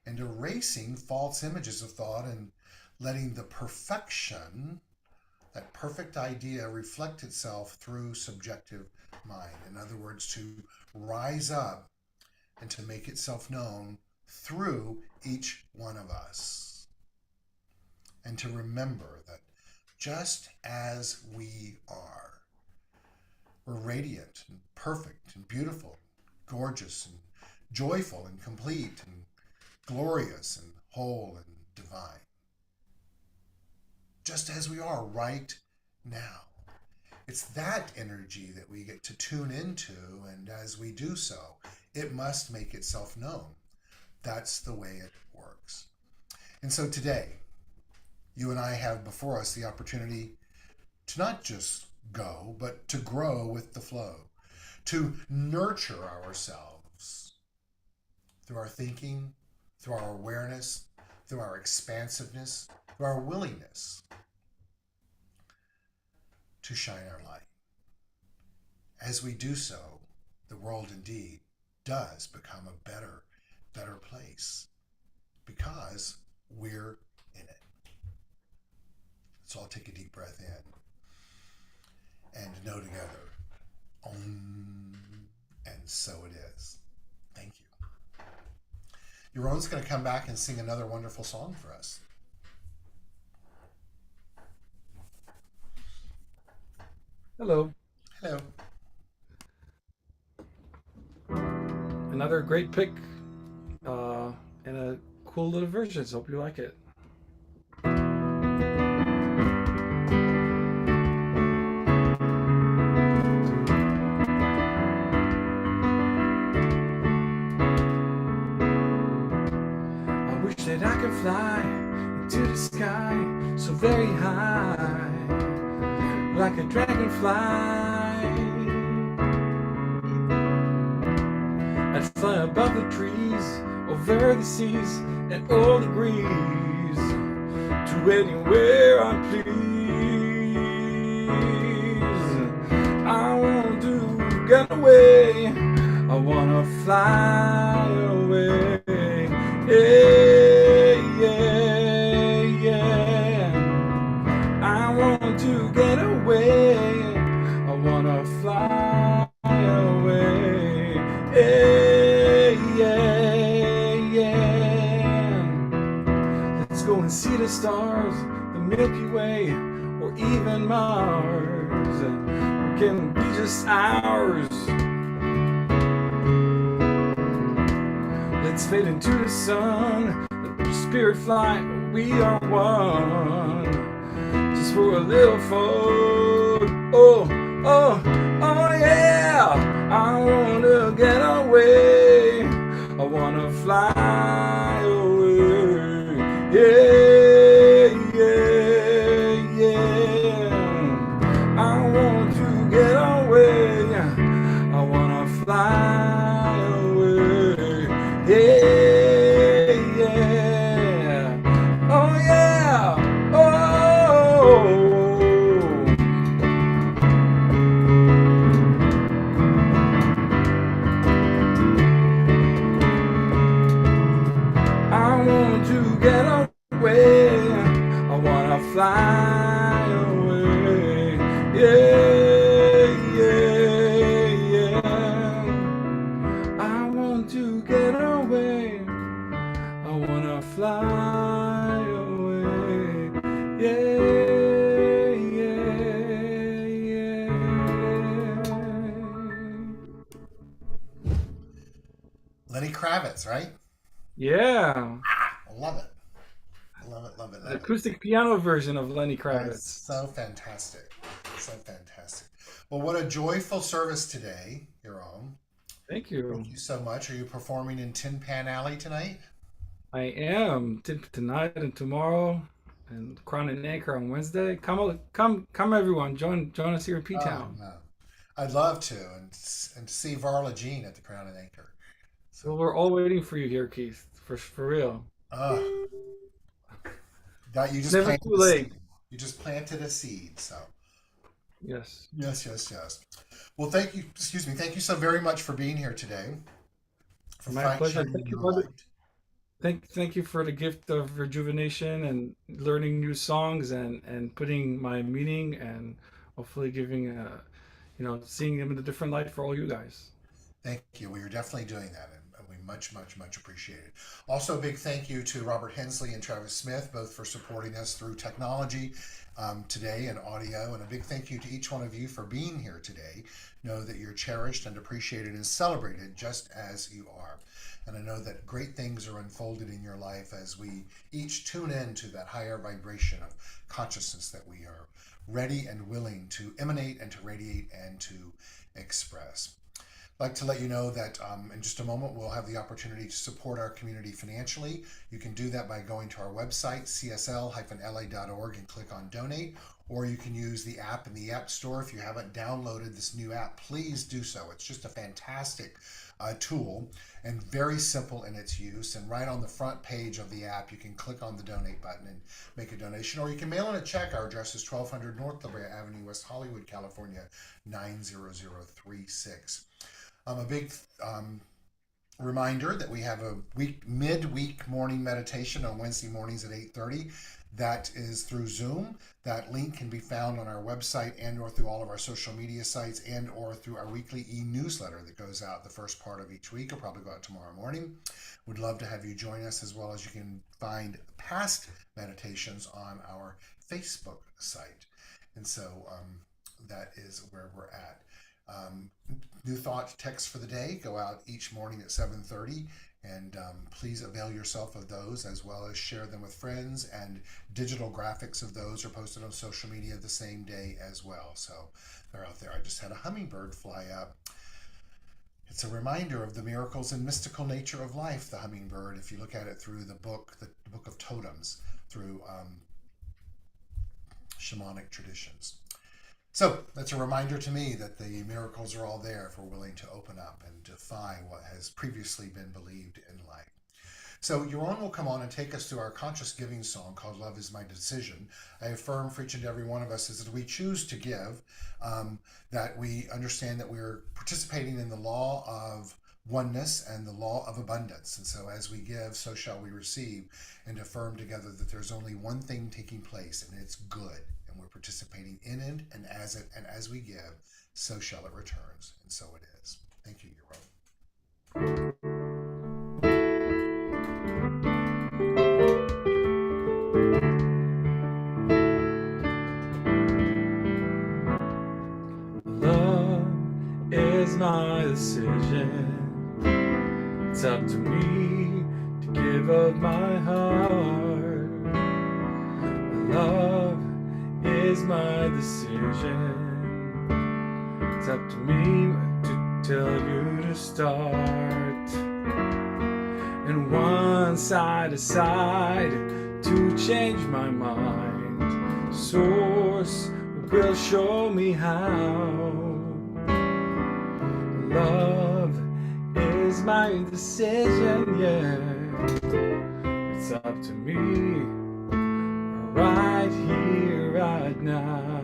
Speaker 2: and erasing false images of thought, and letting the perfection, that perfect idea, reflect itself through subjective mind. In other words, to rise up and to make itself known through each one of us. And to remember that just as we are, we're radiant and perfect and beautiful, gorgeous and joyful and complete and glorious and whole and divine. Just as we are right now. It's that energy that we get to tune into, and as we do so, it must make itself known. That's the way it works. And so today, you and I have before us the opportunity to not just go, but to grow with the flow, to nurture ourselves through our thinking, through our awareness, through our expansiveness, through our willingness to shine our light. As we do so, the world indeed does become a better place, because we're in it. So I'll take a deep breath in and know together, and so it is. Thank you. Yaron's going to come back and sing another wonderful song for us.
Speaker 1: Hello.
Speaker 2: Hello.
Speaker 1: Another great pick and a cool little version, so hope you like it. I wish that I could fly into the sky so very high, like a dragonfly. I'd fly above the trees, over the seas, and all degrees, to anywhere I please. I want to get away I wanna fly away. Yeah, yeah, yeah. I want to get away. I wanna fly away. Yeah, yeah, yeah. Let's go and see the stars, the Milky Way, or even Mars. It can be just ours. Let's fade into the sun. Let the spirit fly. We are one. Just for a little fun. Oh, oh, oh yeah. I wanna get away. I wanna fly away. Yeah, yeah, yeah. I want to get away. I wanna fly away. Yeah, yeah. Oh yeah. Oh. I want to get away. I wanna fly away. Yeah, yeah, yeah. I want to get away. I wanna fly away. Yeah, yeah,
Speaker 2: Lenny Kravitz, right?
Speaker 1: yeah. Yeah.
Speaker 2: I love it. Love it, love it,
Speaker 1: The
Speaker 2: love it.
Speaker 1: acoustic piano version of Lenny
Speaker 2: Oh, it's
Speaker 1: Kravitz.
Speaker 2: so fantastic. So fantastic. Well, what a joyful service today, your own.
Speaker 1: Thank
Speaker 2: Thank
Speaker 1: you.
Speaker 2: you so much. Are you performing in Tin Pan Alley tonight?
Speaker 1: I am tonight and tomorrow, and Crown and Anchor on Wednesday. Come, everyone! Join us here in P
Speaker 2: Oh,
Speaker 1: Town.
Speaker 2: no. I'd love to, and to see Varla Jean at the Crown and Anchor. So,
Speaker 1: Well, we're all waiting for you here, Keith. For real.
Speaker 2: uh, that you
Speaker 1: It's
Speaker 2: just
Speaker 1: never
Speaker 2: planted
Speaker 1: too
Speaker 2: a seed.
Speaker 1: late.
Speaker 2: You just planted a seed. So,
Speaker 1: Yes.
Speaker 2: yes, yes, yes. Well, thank you. Excuse me. Thank you so very much for being here today, for
Speaker 1: My pleasure.
Speaker 2: shining
Speaker 1: Thank you,
Speaker 2: your
Speaker 1: brother.
Speaker 2: light.
Speaker 1: Thank you for the gift of rejuvenation and learning new songs and putting my meaning and hopefully giving seeing them in a different light for all you guys.
Speaker 2: Thank you. We are definitely doing that, and we much, much, much appreciate it. Also, a big thank you to Robert Hensley and Travis Smith, both for supporting us through technology today and audio. And a big thank you to each one of you for being here today. Know that you're cherished and appreciated and celebrated just as you are. And I know that great things are unfolded in your life as we each tune in to that higher vibration of consciousness that we are ready and willing to emanate and to radiate and to express. I'd like to let you know that in just a moment we'll have the opportunity to support our community financially. You can do that by going to our website, csl-la.org, and click on donate, or you can use the app in the App Store. If you haven't downloaded this new app, please do so. It's just a fantastic tool and very simple in its use. And right on the front page of the app, you can click on the donate button and make a donation, or you can mail in a check. Our address is 1200 North La Brea Avenue, West Hollywood, California, 90036. A big reminder that we have a midweek morning meditation on Wednesday mornings at 8:30. That is through Zoom. That link can be found on our website and or through all of our social media sites and or through our weekly e-newsletter that goes out the first part of each week. It'll probably go out tomorrow morning. Would love to have you join us, as well as you can find past meditations on our Facebook site. And so that is where we're at. New thought texts for the day go out each morning at 7:30, and please avail yourself of those, as well as share them with friends, and digital graphics of those are posted on social media the same day as well. So they're out there. I just had a hummingbird fly up. It's a reminder of the miracles and mystical nature of life, the hummingbird, if you look at it through the book of totems, through shamanic traditions. So that's a reminder to me that the miracles are all there if we're willing to open up and defy what has previously been believed in life. So Yaron will come on and take us through our conscious giving song called Love is My Decision. I affirm for each and every one of us is that we choose to give, that we understand that we're participating in the law of oneness and the law of abundance. And so as we give, so shall we receive, and affirm together that there's only one thing taking place, and it's good, and we're participating in it, and as we give, so shall it returns, and so it is. Thank you, Yaron.
Speaker 1: Love is my decision. It's up to me to give of my heart. Love is my decision. It's up to me to tell you to start. And once I decide to change my mind, Source will show me how. Love is my decision, yeah. It's up to me, right here, right now.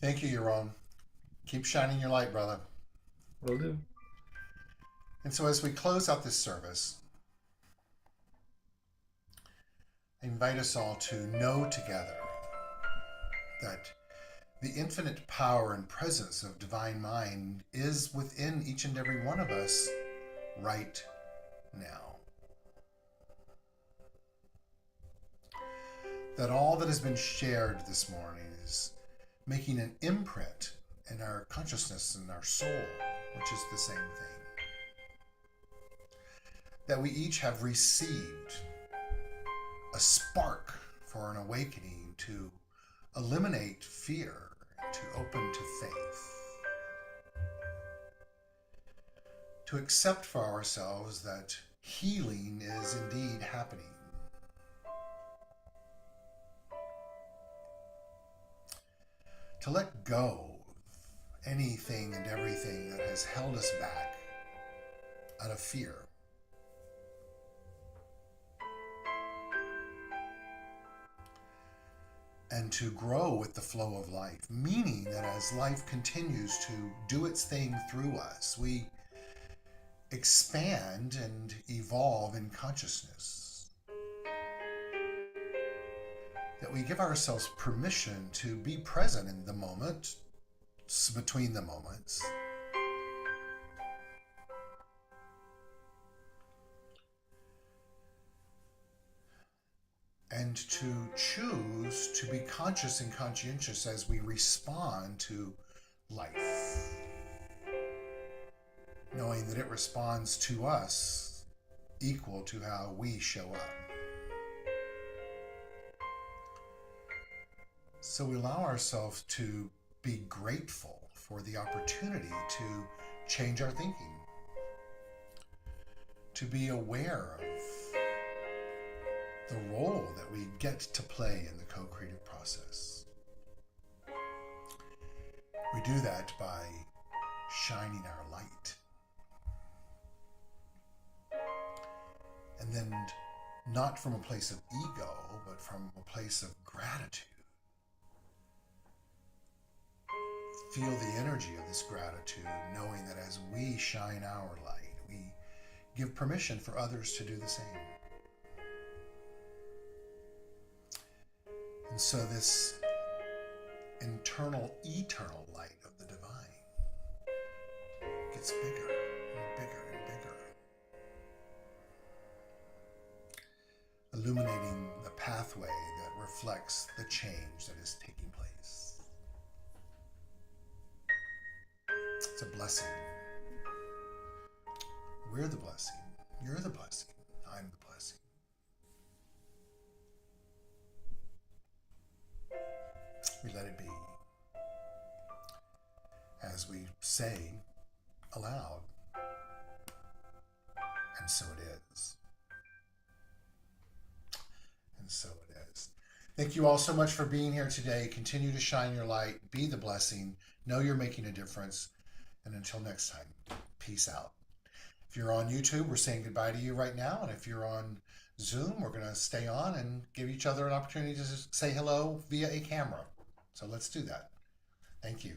Speaker 2: Thank you, Yaron. Keep shining your light, brother.
Speaker 1: Will do.
Speaker 2: And so as we close out this service, I invite us all to know together that the infinite power and presence of Divine Mind is within each and every one of us right now. That all that has been shared this morning is making an imprint in our consciousness and our soul, which is the same thing. That we each have received a spark for an awakening to eliminate fear, to open to faith, to accept for ourselves that healing is indeed happening. To let go of anything and everything that has held us back out of fear. And to grow with the flow of life, meaning that as life continues to do its thing through us, we expand and evolve in consciousness. That we give ourselves permission to be present in the moment, between the moments. And to choose to be conscious and conscientious as we respond to life. Knowing that it responds to us equal to how we show up. So we allow ourselves to be grateful for the opportunity to change our thinking, to be aware of the role that we get to play in the co-creative process. We do that by shining our light. And then not from a place of ego, but from a place of gratitude. Feel the energy of this gratitude, knowing that as we shine our light, we give permission for others to do the same. And so this internal, eternal light of the divine gets bigger and bigger and bigger, illuminating the pathway that reflects the change that is taking place. It's a blessing. We're the blessing. You're the blessing. I'm the blessing. We let it be. As we say aloud, and so it is. And so it is. Thank you all so much for being here today. Continue to shine your light. Be the blessing. Know you're making a difference. And until next time, peace out. If you're on YouTube, we're saying goodbye to you right now. And if you're on Zoom, we're going to stay on and give each other an opportunity to say hello via a camera. So let's do that. Thank you.